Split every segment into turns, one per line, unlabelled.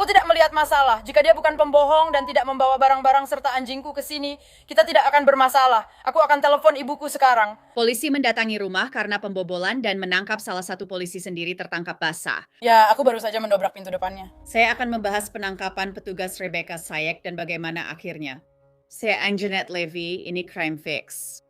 tidak melihat masalah. Jika dia bukan pembohong dan tidak membawa barang-barang serta anjingku ke sini, kita tidak akan bermasalah. Aku akan telepon ibuku sekarang.
Polisi mendatangi rumah karena pembobolan dan menangkap salah satu polisi sendiri tertangkap basah.
Ya, aku baru saja mendobrak pintu depannya.
Saya akan membahas penangkapan petugas Rebecca Sayek dan bagaimana akhirnya. Saya Anjanette Levy, ini Crime Fix.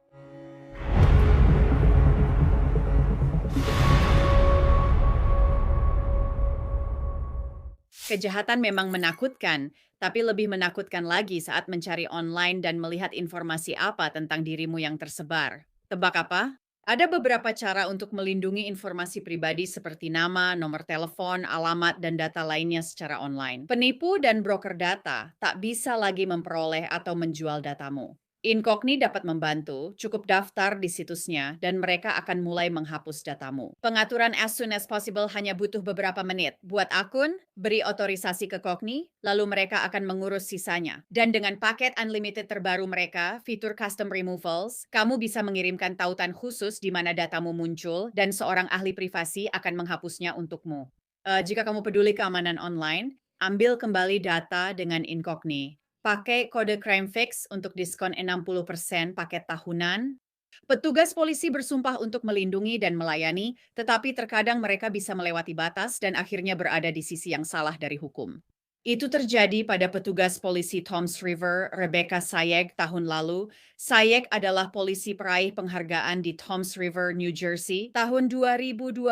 Kejahatan memang menakutkan, tapi lebih menakutkan lagi saat mencari online dan melihat informasi apa tentang dirimu yang tersebar. Tebak apa? Ada beberapa cara untuk melindungi informasi pribadi seperti nama, nomor telepon, alamat, dan data lainnya secara online. Penipu dan broker data tak bisa lagi memperoleh atau menjual datamu. Incogni dapat membantu, cukup daftar di situsnya, dan mereka akan mulai menghapus datamu. Pengaturan as soon as possible hanya butuh beberapa menit. Buat akun, beri otorisasi ke Cogni, lalu mereka akan mengurus sisanya. Dan dengan paket unlimited terbaru mereka, fitur custom removals, kamu bisa mengirimkan tautan khusus di mana datamu muncul, dan seorang ahli privasi akan menghapusnya untukmu. Jika kamu peduli keamanan online, ambil kembali data dengan Incogni. Pakai kode Crime Fix untuk diskon 60% paket tahunan. Petugas polisi bersumpah untuk melindungi dan melayani, tetapi terkadang mereka bisa melewati batas dan akhirnya berada di sisi yang salah dari hukum. Itu terjadi pada petugas polisi Toms River, Rebecca Sayek, tahun lalu. Sayek adalah polisi peraih penghargaan di Toms River, New Jersey. Tahun 2022,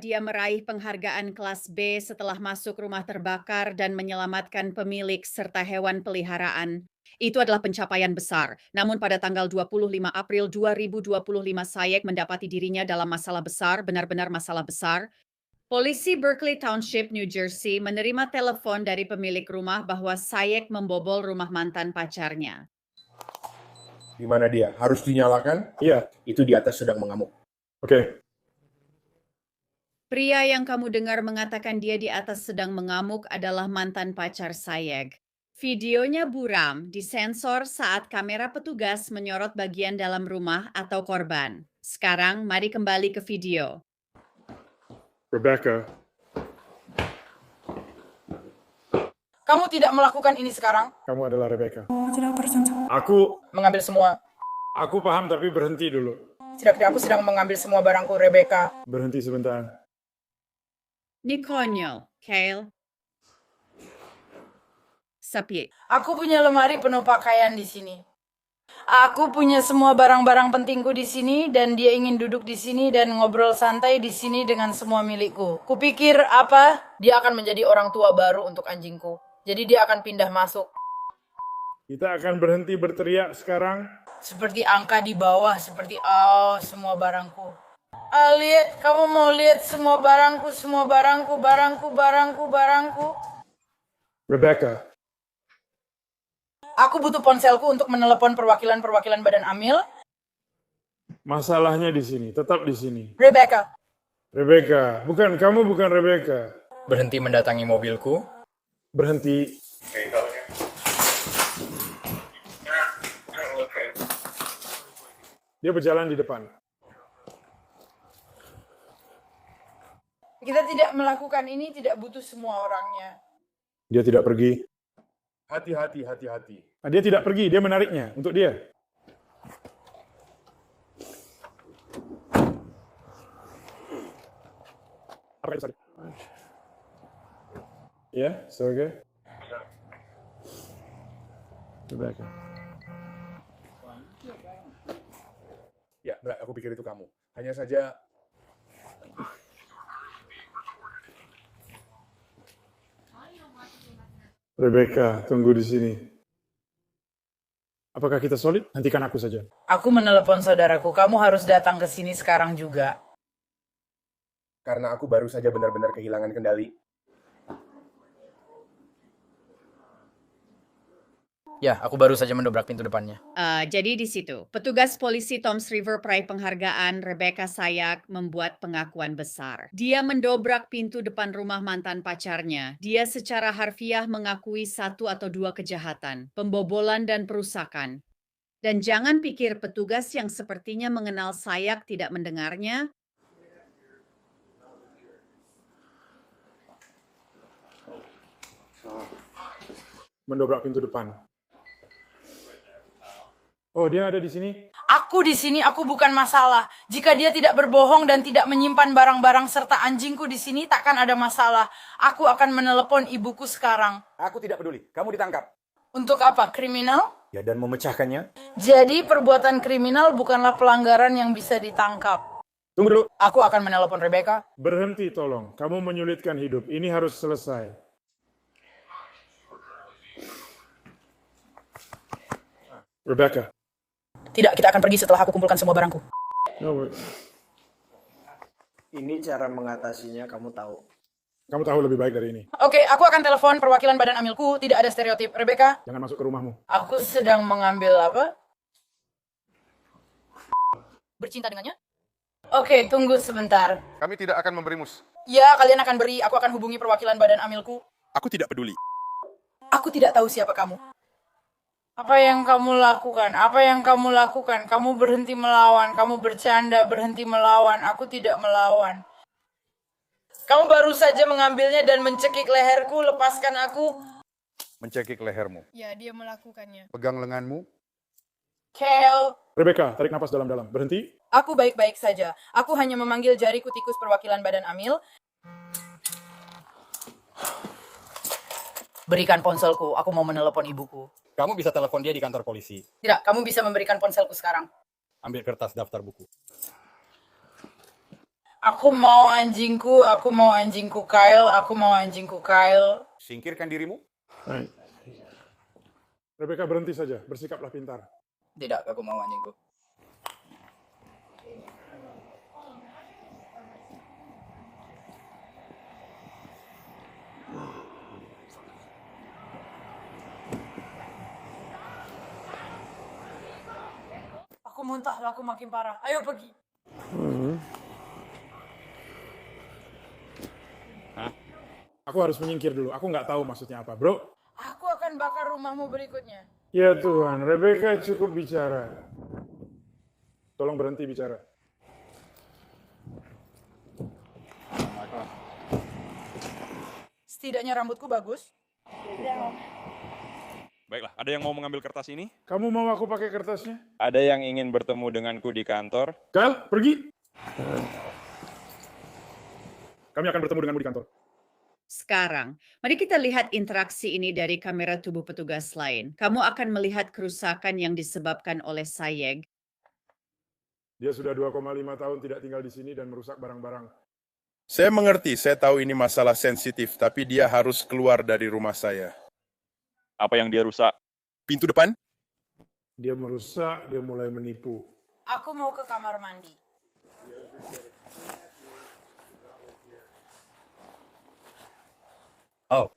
dia meraih penghargaan kelas B setelah masuk rumah terbakar dan menyelamatkan pemilik serta hewan peliharaan. Itu adalah pencapaian besar. Namun pada tanggal 25 April 2025, Sayek mendapati dirinya dalam masalah besar, benar-benar masalah besar. Polisi Berkeley Township, New Jersey, menerima telepon dari pemilik rumah bahwa Sayek membobol rumah mantan pacarnya.
Di mana dia? Harus dinyalakan?
Iya,
Itu di atas sedang mengamuk.
oke.
Pria yang kamu dengar mengatakan dia di atas sedang mengamuk adalah mantan pacar Sayek. Videonya buram, disensor saat kamera petugas menyorot bagian dalam rumah atau korban. Sekarang, mari kembali ke video.
Rebecca,
Kamu tidak melakukan ini sekarang.
kamu adalah Rebecca.
Tidak bersentuh.
Aku
Mengambil semua.
paham tapi berhenti dulu.
Tidak, aku sedang mengambil semua barangku, Rebecca.
Berhenti sebentar.
Ini konyol, Kale. Sapi.
Aku punya lemari penuh pakaian di sini. Aku punya semua barang-barang pentingku di sini dan dia ingin duduk di sini dan ngobrol santai di sini dengan semua milikku. Kupikir apa? Dia akan menjadi orang tua baru untuk anjingku. Jadi dia akan pindah masuk.
Kita akan berhenti berteriak sekarang.
Seperti angka di bawah, seperti semua barangku. Lihat, kamu mau lihat semua barangku, barangku.
Rebecca,
Aku butuh ponselku untuk menelepon perwakilan Badan Amil.
masalahnya di sini, tetap di sini.
Rebecca.
Rebecca, kamu bukan Rebecca.
Berhenti mendatangi mobilku.
Berhenti. Dia berjalan di depan.
Kita tidak melakukan ini, tidak butuh semua orangnya.
Dia tidak pergi.
Hati-hati.
Dia tidak pergi, dia menariknya untuk dia. Ya, okay. Rebecca.
Ya, enggak, aku pikir itu kamu. Hanya saja
Rebecca, tunggu di sini. Apakah kita solid? Hentikan aku saja.
Aku menelepon saudaraku, kamu harus datang ke sini sekarang juga.
karena aku baru saja benar-benar kehilangan kendali. Ya, aku baru saja mendobrak pintu depannya.
Jadi di situ, petugas polisi Toms River peraih penghargaan Rebecca Sayek membuat pengakuan besar. Dia mendobrak pintu depan rumah mantan pacarnya. Dia secara harfiah mengakui 1 atau 2 kejahatan, pembobolan dan perusakan. Dan jangan pikir petugas yang sepertinya mengenal Sayek tidak mendengarnya.
mendobrak pintu depan. Oh, dia ada di sini?
Aku di sini, aku bukan masalah. Jika dia tidak berbohong dan tidak menyimpan barang-barang serta anjingku di sini, takkan ada masalah. Aku akan menelepon ibuku sekarang.
Aku tidak peduli. Kamu ditangkap.
Untuk apa? Kriminal?
Ya, dan memecahkannya.
Jadi perbuatan kriminal bukanlah pelanggaran yang bisa ditangkap.
Tunggu dulu.
Aku akan menelepon Rebecca.
Berhenti tolong, kamu menyulitkan hidup. Ini harus selesai. Rebecca.
Tidak, kita akan pergi setelah aku kumpulkan semua barangku.
No,
Ini cara mengatasinya, kamu tahu.
kamu tahu lebih baik dari ini.
Oke, aku akan telepon perwakilan badan amilku. Tidak ada stereotip. Rebecca,
Jangan masuk ke rumahmu.
aku sedang mengambil apa? Bercinta dengannya? Oke, tunggu sebentar.
Kami tidak akan memberimu.
Ya, kalian akan beri. Aku akan hubungi perwakilan badan amilku.
Aku tidak peduli.
Aku tidak tahu siapa kamu. Apa yang kamu lakukan? Apa yang kamu lakukan? Kamu berhenti melawan. Kamu bercanda, berhenti melawan. Aku tidak melawan. Kamu baru saja mengambilnya dan mencekik leherku. Lepaskan aku.
Mencekik lehermu.
Ya, dia melakukannya.
Pegang lenganmu.
Kale,
Rebecca, tarik napas dalam-dalam. Berhenti.
aku baik-baik saja. Aku hanya memanggil jariku tikus perwakilan badan amil. Berikan ponselku. Aku mau menelepon ibuku.
Kamu bisa telepon dia di kantor polisi.
Tidak, kamu bisa memberikan ponselku sekarang.
Ambil kertas daftar buku.
Aku mau anjingku Kyle, aku mau anjingku Kyle.
Singkirkan dirimu.
Baik. Rebecca, berhenti saja. Bersikaplah pintar.
Tidak, aku mau anjingku. Aku muntah, aku makin parah. Ayo pergi.
Aku harus menyingkir dulu. Aku nggak tahu maksudnya apa, bro.
Aku akan bakar rumahmu berikutnya.
Ya Tuhan, Rebecca cukup bicara. Tolong berhenti bicara.
Setidaknya rambutku bagus.
Baiklah, ada yang mau mengambil kertas ini?
Kamu mau aku pakai kertasnya?
Ada yang ingin bertemu denganku di kantor?
Kyle, pergi. Kami akan bertemu denganmu di kantor.
Sekarang, mari kita lihat interaksi ini dari kamera tubuh petugas lain. Kamu akan melihat kerusakan yang disebabkan oleh Sayeg.
Dia sudah 2,5 tahun tidak tinggal di sini dan merusak barang-barang.
Saya mengerti, saya tahu ini masalah sensitif, tapi dia harus keluar dari rumah saya.
Apa yang dia rusak?
Pintu depan?
Dia merusak, dia mulai menipu.
Aku mau ke kamar mandi.
Oh.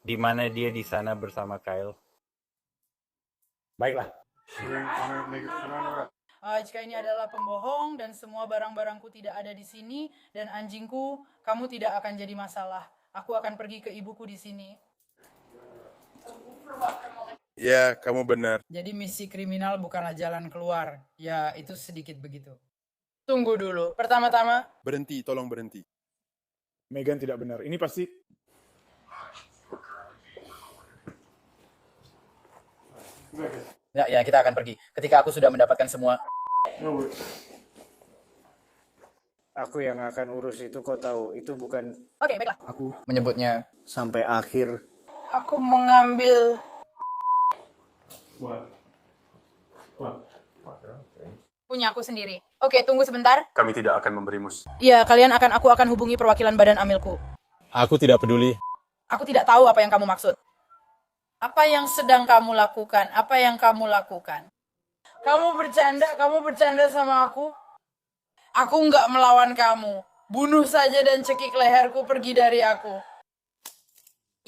Di mana dia di sana bersama Kyle? Baiklah.
Jika ini adalah pembohong dan semua barang-barangku tidak ada di sini dan anjingku, kamu tidak akan jadi masalah. Aku akan pergi ke ibuku di sini.
Ya, kamu benar.
Jadi misi kriminal bukanlah jalan keluar. Ya, itu sedikit begitu. Tunggu dulu. Pertama-tama,
Berhenti, tolong berhenti.
Megan tidak benar. Ini pasti...
Ya, kita akan pergi. Ketika aku sudah mendapatkan semua.
Aku yang akan urus itu, kau tahu. Itu bukan
oke, baiklah.
Aku menyebutnya
sampai akhir.
Aku mengambil punya aku sendiri. Oke, tunggu sebentar.
Kami tidak akan memberimu.
Ya, aku akan hubungi perwakilan badan amilku.
Aku tidak peduli.
Aku tidak tahu apa yang kamu maksud. Apa yang sedang kamu lakukan? Apa yang kamu lakukan? Kamu bercanda sama aku? Aku nggak melawan kamu. Bunuh saja dan cekik leherku, pergi dari aku.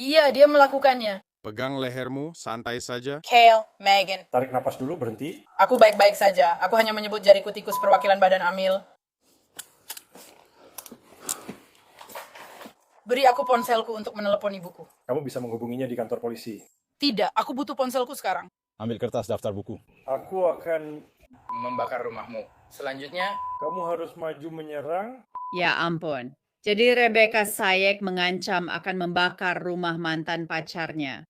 Iya, dia melakukannya.
Pegang lehermu, santai saja.
Kale, Megan.
Tarik napas dulu, berhenti.
Aku baik-baik saja. Aku hanya menyebut jariku tikus perwakilan badan amil. Beri aku ponselku untuk menelepon ibuku.
Kamu bisa menghubunginya di kantor polisi.
Tidak, aku butuh ponselku sekarang.
Ambil kertas daftar buku.
Aku akan...
Membakar rumahmu. Selanjutnya,
Kamu harus maju menyerang.
Ya ampun, Jadi Rebecca Sayek mengancam akan membakar rumah mantan pacarnya.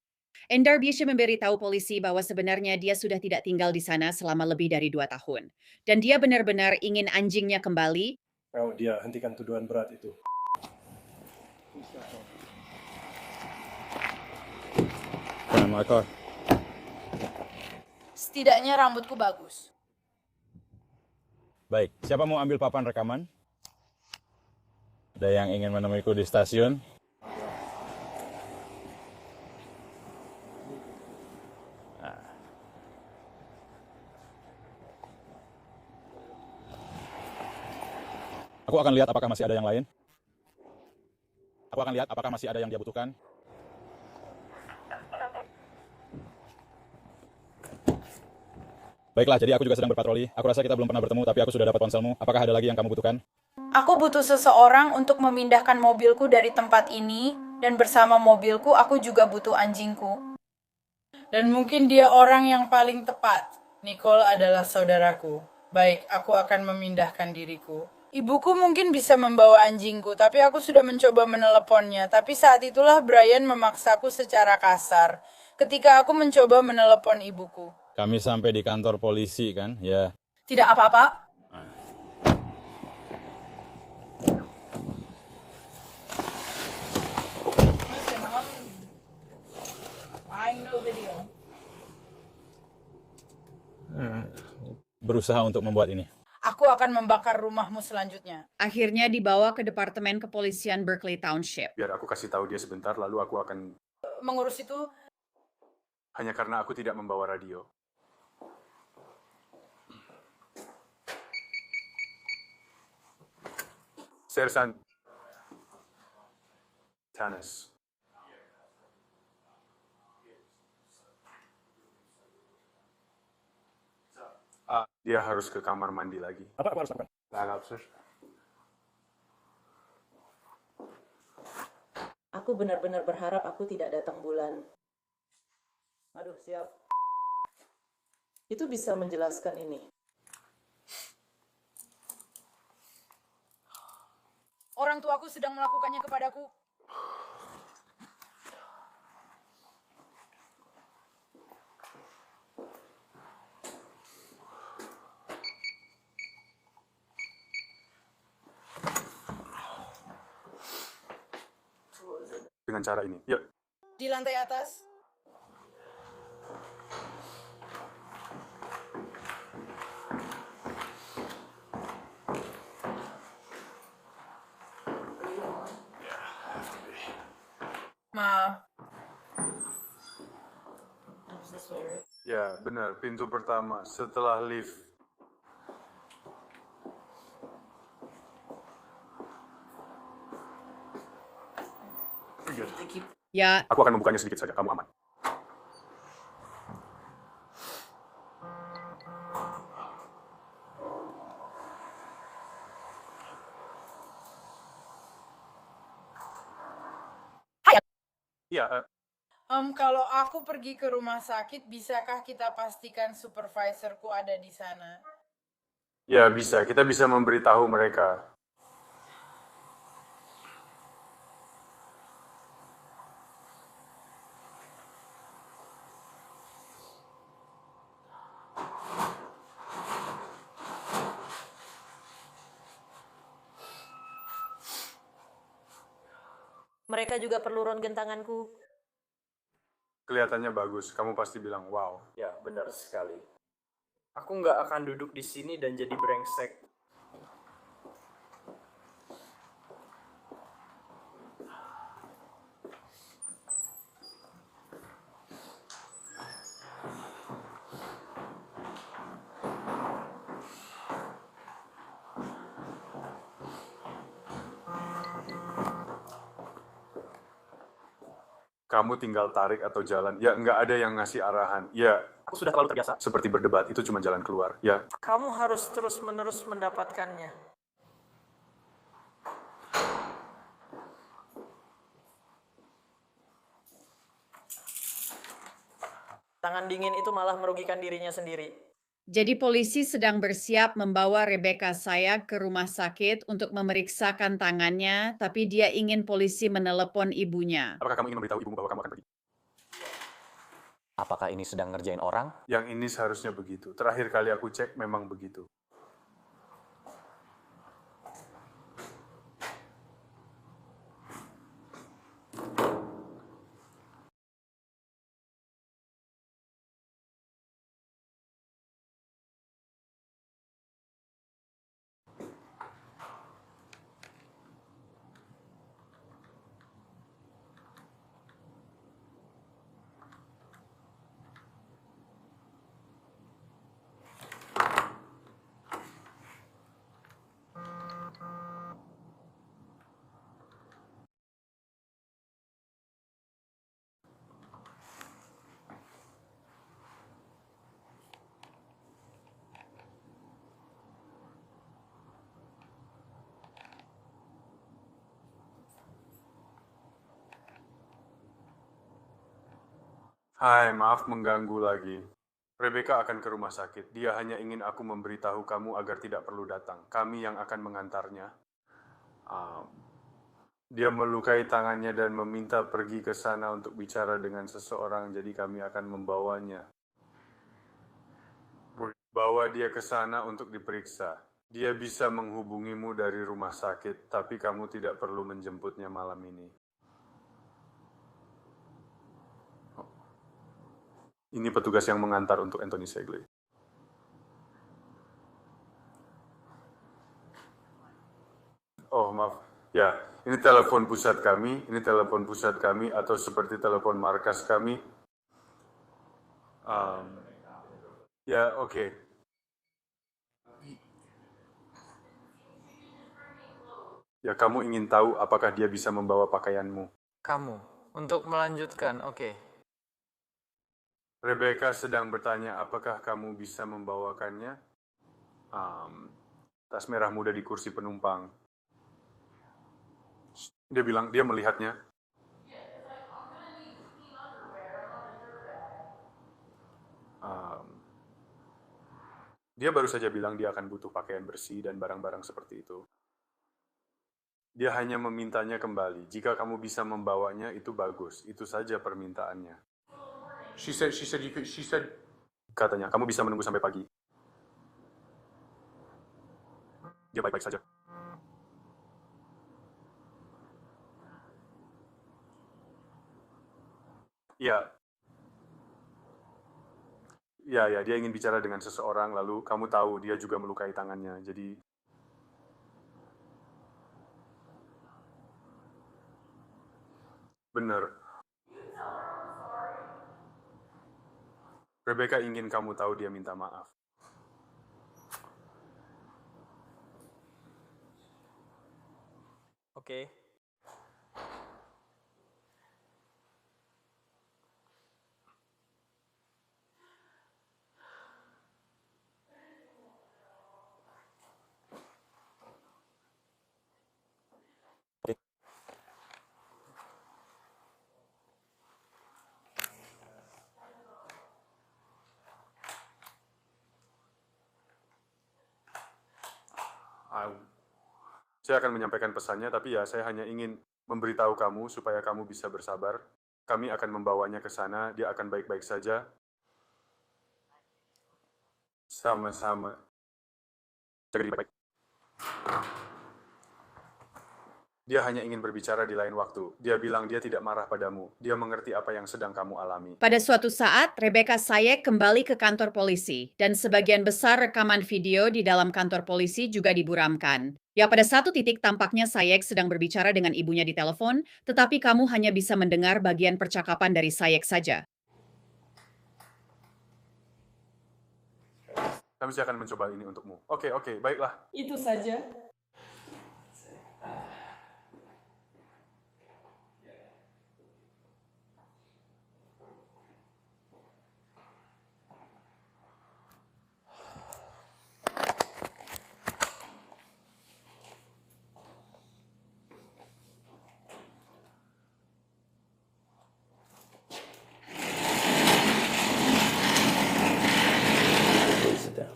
Endar Biesha memberitahu polisi bahwa sebenarnya dia sudah tidak tinggal di sana selama lebih dari 2 tahun. Dan dia benar-benar ingin anjingnya kembali.
Oh, dia hentikan tuduhan berat itu.
Setidaknya rambutku bagus.
Baik, siapa mau ambil papan rekaman? Ada yang ingin menemuiku di stasiun? Aku akan lihat apakah masih ada yang lain. Aku akan lihat apakah masih ada yang dia butuhkan. Baiklah, jadi aku juga sedang berpatroli. Aku rasa kita belum pernah bertemu, tapi aku sudah dapat ponselmu. Apakah ada lagi yang kamu butuhkan?
Aku butuh seseorang untuk memindahkan mobilku dari tempat ini, dan bersama mobilku aku juga butuh anjingku. Dan mungkin dia orang yang paling tepat. Nicole adalah saudaraku. Baik, aku akan memindahkan diriku. Ibuku mungkin bisa membawa anjingku, tapi aku sudah mencoba meneleponnya. Tapi saat itulah Brian memaksaku secara kasar ketika aku mencoba menelepon ibuku.
Kami sampai di kantor polisi, kan? Ya.
Tidak apa-apa.
Berusaha untuk membuat ini.
Aku akan membakar rumahmu selanjutnya.
Akhirnya dibawa ke Departemen Kepolisian Berkeley Township.
Biar aku kasih tahu dia sebentar, lalu aku akan...
Mengurus itu,
Hanya karena aku tidak membawa radio. Sersan Tanis. Dia harus ke kamar mandi lagi.
Apa aku harus lakukan?
Lagap, sir.
Aku benar-benar berharap aku tidak datang bulan. Aduh, siap. Itu bisa menjelaskan ini.
orang tuaku sedang melakukannya kepadaku.
Dengan cara ini. Yuk.
Di lantai atas. Maaf.
Ya, benar. Pintu pertama setelah lift.
Ya,
Aku akan membukanya sedikit saja. Kamu aman. Iya,
Kalau aku pergi ke rumah sakit, bisakah kita pastikan supervisorku ada di sana?
ya bisa. Kita bisa memberitahu mereka.
Mereka juga perlu ronggen tanganku.
Kelihatannya bagus. Kamu pasti bilang, wow.
Ya, benar sekali. Aku nggak akan duduk di sini dan jadi brengsek.
Kamu tinggal tarik atau jalan. Ya, nggak ada yang ngasih arahan. Ya,
Aku sudah terlalu terbiasa.
seperti berdebat. Itu cuma jalan keluar. Ya,
Kamu harus terus-menerus mendapatkannya. Tangan dingin itu malah merugikan dirinya sendiri.
Jadi polisi sedang bersiap membawa Rebecca Sayek ke rumah sakit untuk memeriksakan tangannya, tapi dia ingin polisi menelepon ibunya.
Apakah kamu ingin memberitahu ibumu bahwa kamu akan pergi?
Apakah ini sedang ngerjain orang?
Yang ini seharusnya begitu. Terakhir kali aku cek memang begitu. Hai, maaf mengganggu lagi. Rebecca akan ke rumah sakit. Dia hanya ingin aku memberitahu kamu agar tidak perlu datang. Kami yang akan mengantarnya. Dia melukai tangannya dan meminta pergi ke sana untuk bicara dengan seseorang, jadi kami akan membawanya. Bawa dia ke sana untuk diperiksa. Dia bisa menghubungimu dari rumah sakit, tapi kamu tidak perlu menjemputnya malam ini. Ini petugas yang mengantar untuk Anthony Segley. Oh, maaf. Ya, ini telepon pusat kami, atau seperti telepon markas kami. Ya, oke. Ya, kamu ingin tahu apakah dia bisa membawa pakaianmu?
Kamu, untuk melanjutkan, oke.
Rebecca sedang bertanya apakah kamu bisa membawakannya. Tas merah muda di kursi penumpang. Dia bilang dia melihatnya. Dia baru saja bilang dia akan butuh pakaian bersih dan barang-barang seperti itu. Dia hanya memintanya kembali. Jika kamu bisa membawanya, itu bagus. Itu saja permintaannya. She said, katanya, kamu bisa menunggu sampai pagi. Dia baik-baik saja. Ya, dia ingin bicara dengan seseorang, lalu kamu tahu dia juga melukai tangannya, jadi... Benar. Rebecca ingin kamu tahu dia minta maaf.
Oke.
Saya akan menyampaikan pesannya, tapi ya saya hanya ingin memberitahu kamu supaya kamu bisa bersabar. Kami akan membawanya ke sana, dia akan baik-baik saja. Sama-sama. Jaga diri baik-baik. Dia hanya ingin berbicara di lain waktu. Dia bilang dia tidak marah padamu. Dia mengerti apa yang sedang kamu alami.
Pada suatu saat, Rebecca Sayek kembali ke kantor polisi, dan sebagian besar rekaman video di dalam kantor polisi juga diburamkan. Ya, pada satu titik tampaknya Sayek sedang berbicara dengan ibunya di telepon, tetapi kamu hanya bisa mendengar bagian percakapan dari Sayek saja.
Kami akan mencoba ini untukmu. Oke, baiklah.
Itu saja.
Sit down.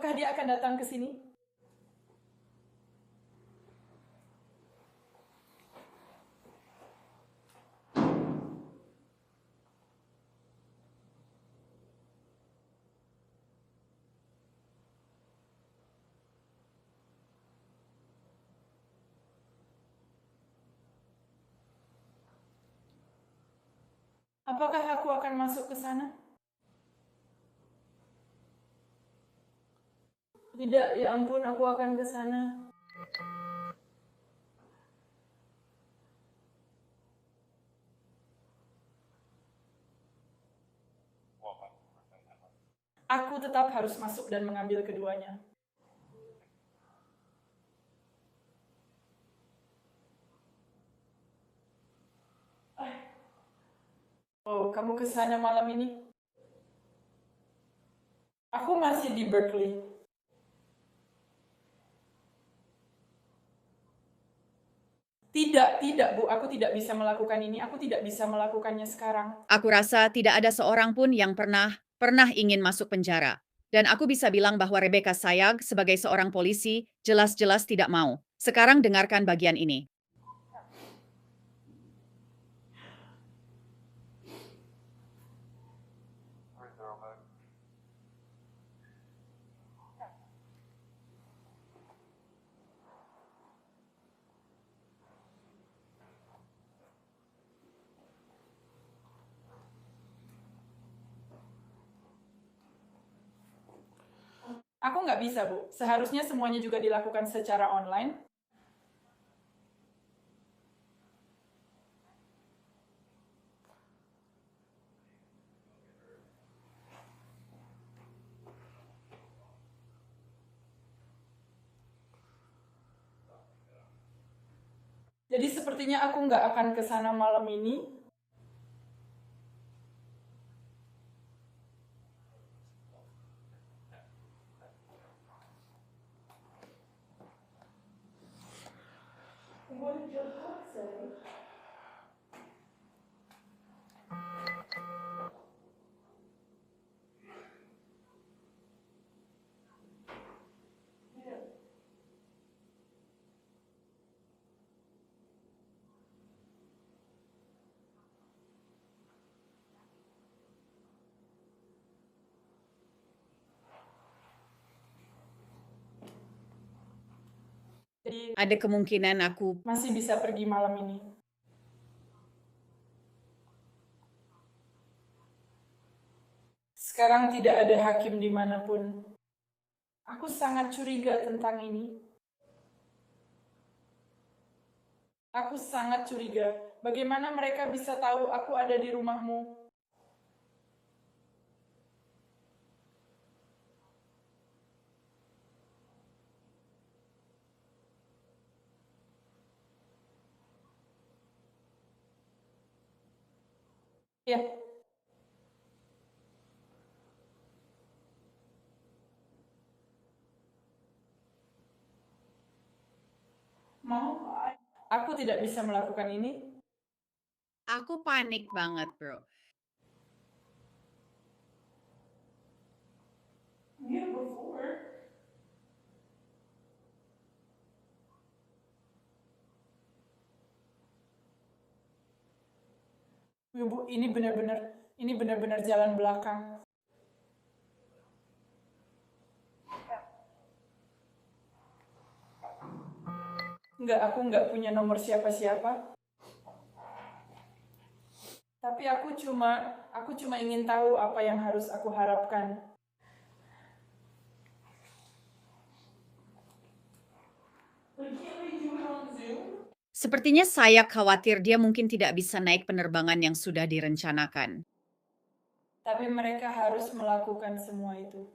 Apakah dia akan datang ke sini? Apakah aku akan masuk ke sana? Tidak, ya ampun, aku akan ke sana. Aku tetap harus masuk dan mengambil keduanya. Oh, kamu ke sana malam ini? Aku masih di Berkeley. Tidak, Bu. Aku tidak bisa melakukan ini. Aku tidak bisa melakukannya sekarang.
Aku rasa tidak ada seorang pun yang pernah ingin masuk penjara. Dan aku bisa bilang bahwa Rebecca Sayag sebagai seorang polisi jelas-jelas tidak mau. Sekarang dengarkan bagian ini.
Aku nggak bisa, Bu. Seharusnya semuanya juga dilakukan secara online. Jadi sepertinya aku nggak akan ke sana malam ini. What did your book say? Jadi
Ada kemungkinan aku
masih bisa pergi malam ini. Sekarang tidak ada hakim dimanapun. Aku sangat curiga tentang ini. Aku sangat curiga. Bagaimana mereka bisa tahu aku ada di rumahmu? Ya. Mau? Aku tidak bisa melakukan ini.
Aku panik banget, bro.
Yeah, before. Bu, ini benar-benar jalan belakang. Enggak, aku nggak punya nomor siapa-siapa. Tapi aku cuma ingin tahu apa yang harus aku harapkan.
Sepertinya saya khawatir dia mungkin tidak bisa naik penerbangan yang sudah direncanakan.
Tapi mereka harus melakukan semua itu.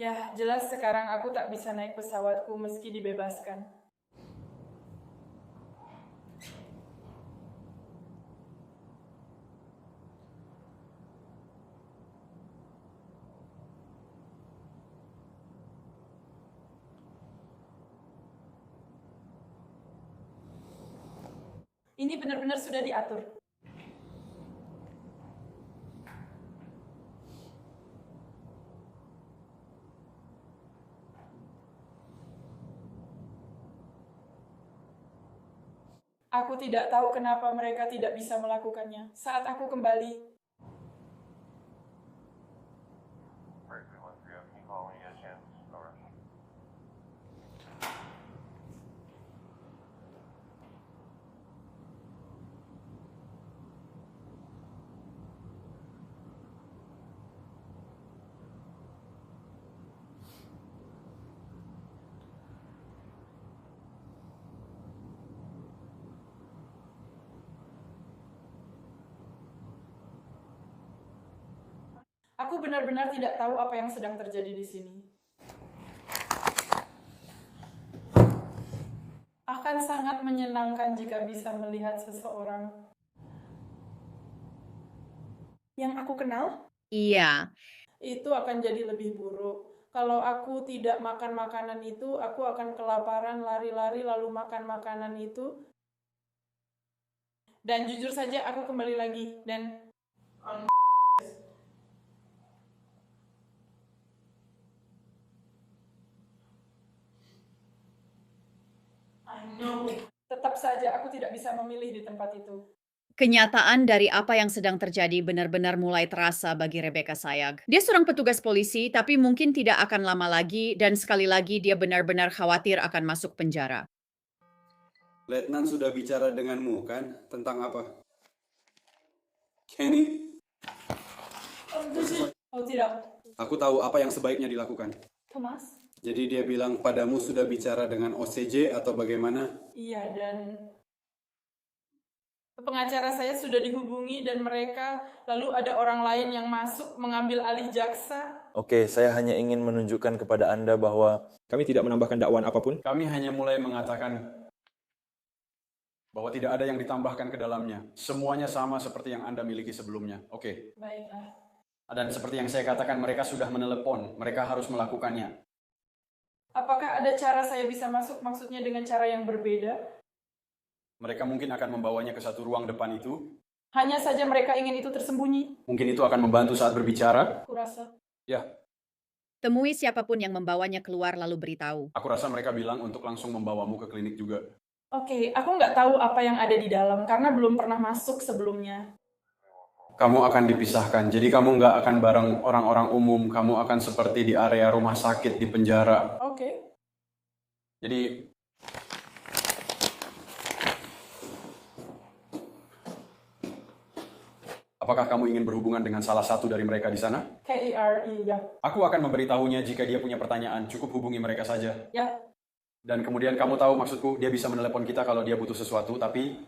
Ya, jelas sekarang aku tak bisa naik pesawatku meski dibebaskan. Ini benar-benar sudah diatur. Aku tidak tahu kenapa mereka tidak bisa melakukannya. Saat aku kembali, aku benar-benar tidak tahu apa yang sedang terjadi di sini. Akan sangat menyenangkan jika bisa melihat seseorang yang aku kenal.
Iya,
Itu akan jadi lebih buruk. Kalau aku tidak makan makanan itu, aku akan kelaparan, lari-lari, lalu makan makanan itu. Dan jujur saja, aku kembali lagi. Dan I know. Tetap saja aku tidak bisa memilih di tempat itu.
kenyataan dari apa yang sedang terjadi benar-benar mulai terasa bagi Rebecca Sayag. Dia seorang petugas polisi, tapi mungkin tidak akan lama lagi, dan sekali lagi dia benar-benar khawatir akan masuk penjara.
Letnan sudah bicara denganmu, kan? Tentang apa? Kenny?
Oh tidak,
Aku tahu apa yang sebaiknya dilakukan.
Thomas?
Jadi dia bilang padamu sudah bicara dengan OCJ atau bagaimana?
Iya, dan pengacara saya sudah dihubungi dan mereka, lalu ada orang lain yang masuk mengambil alih jaksa.
Oke, saya hanya ingin menunjukkan kepada Anda bahwa
Kami tidak menambahkan dakwaan apapun.
Kami hanya mulai mengatakan bahwa tidak ada yang ditambahkan ke dalamnya. Semuanya sama seperti yang Anda miliki sebelumnya. Oke.
Baiklah.
Dan seperti yang saya katakan, mereka sudah menelepon. Mereka harus melakukannya.
Apakah ada cara saya bisa masuk, maksudnya dengan cara yang berbeda?
Mereka mungkin akan membawanya ke satu ruang depan itu.
Hanya saja mereka ingin itu tersembunyi,
Mungkin itu akan membantu saat berbicara.
kurasa.
Ya,
Temui siapapun yang membawanya keluar lalu beritahu.
aku rasa mereka bilang untuk langsung membawamu ke klinik juga.
Oke, aku nggak tahu apa yang ada di dalam karena belum pernah masuk sebelumnya.
Kamu akan dipisahkan, jadi kamu nggak akan bareng orang-orang umum. Kamu akan seperti di area rumah sakit di penjara.
Oke.
Jadi, apakah kamu ingin berhubungan dengan salah satu dari mereka di sana?
KERE, ya.
Aku akan memberitahunya jika dia punya pertanyaan. Cukup hubungi mereka saja.
Ya,
Dan kemudian kamu tahu maksudku, dia bisa menelepon kita kalau dia butuh sesuatu, tapi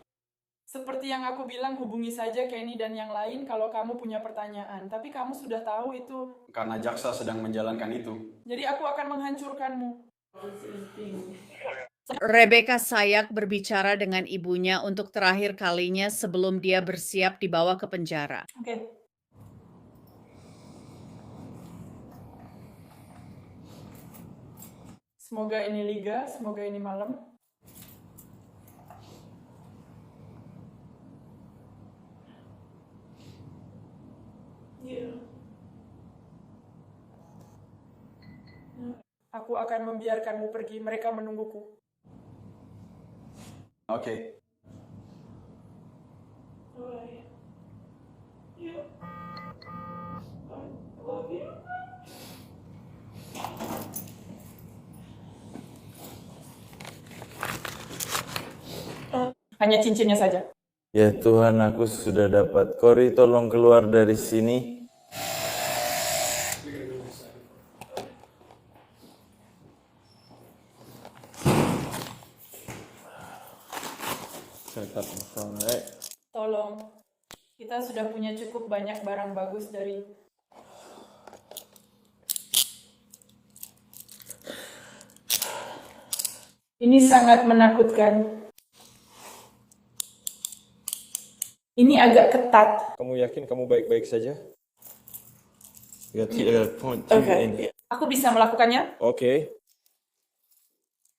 seperti yang aku bilang, hubungi saja Kenny dan yang lain kalau kamu punya pertanyaan. Tapi kamu sudah tahu itu.
karena jaksa sedang menjalankan itu.
Jadi aku akan menghancurkanmu.
Rebecca Sayag berbicara dengan ibunya untuk terakhir kalinya sebelum dia bersiap dibawa ke penjara.
Oke. Semoga ini liga, semoga ini malam. Aku akan membiarkanmu pergi, mereka menungguku.
Oke.
Hanya cincinnya saja.
ya Tuhan, aku sudah dapat. Cory, tolong keluar dari sini.
Tolong. Kita sudah punya cukup banyak barang bagus dari Ini sangat menakutkan. Ini agak ketat.
Kamu yakin kamu baik-baik saja? You gotta point to the end.
Aku bisa melakukannya?
Oke.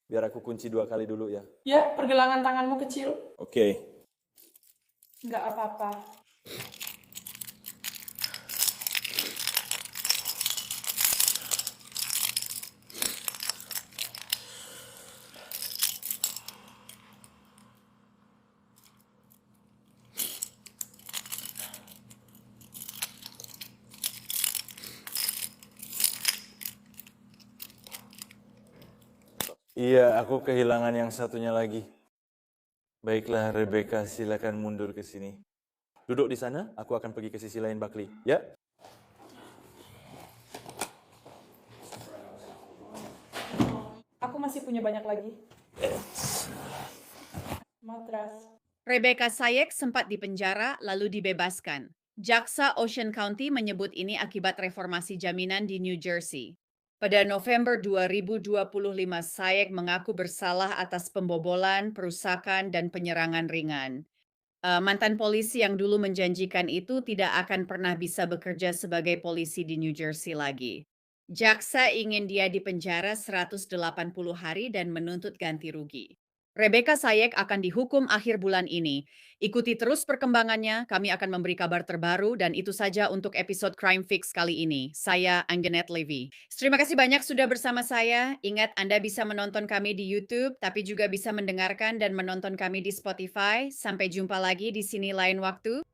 Biar aku kunci 2 kali dulu ya.
Ya, pergelangan tanganmu kecil.
Oke.
Nggak apa-apa.
Iya, aku kehilangan yang satunya lagi. Baiklah, Rebecca, silakan mundur ke sini. Duduk di sana, aku akan pergi ke sisi lain Buckley. Ya?
Aku masih punya banyak lagi. Matras.
Rebecca Sayek sempat dipenjara lalu dibebaskan. Jaksa Ocean County menyebut ini akibat reformasi jaminan di New Jersey. Pada November 2025, Sayek mengaku bersalah atas pembobolan, perusakan, dan penyerangan ringan. Mantan polisi yang dulu menjanjikan itu tidak akan pernah bisa bekerja sebagai polisi di New Jersey lagi. Jaksa ingin dia dipenjara 180 hari dan menuntut ganti rugi. Rebecca Sayek akan dihukum akhir bulan ini. Ikuti terus perkembangannya, kami akan memberi kabar terbaru dan itu saja untuk episode Crime Fix kali ini. Saya Angenette Levy. Terima kasih banyak sudah bersama saya. Ingat Anda bisa menonton kami di YouTube, tapi juga bisa mendengarkan dan menonton kami di Spotify. Sampai jumpa lagi di sini lain waktu.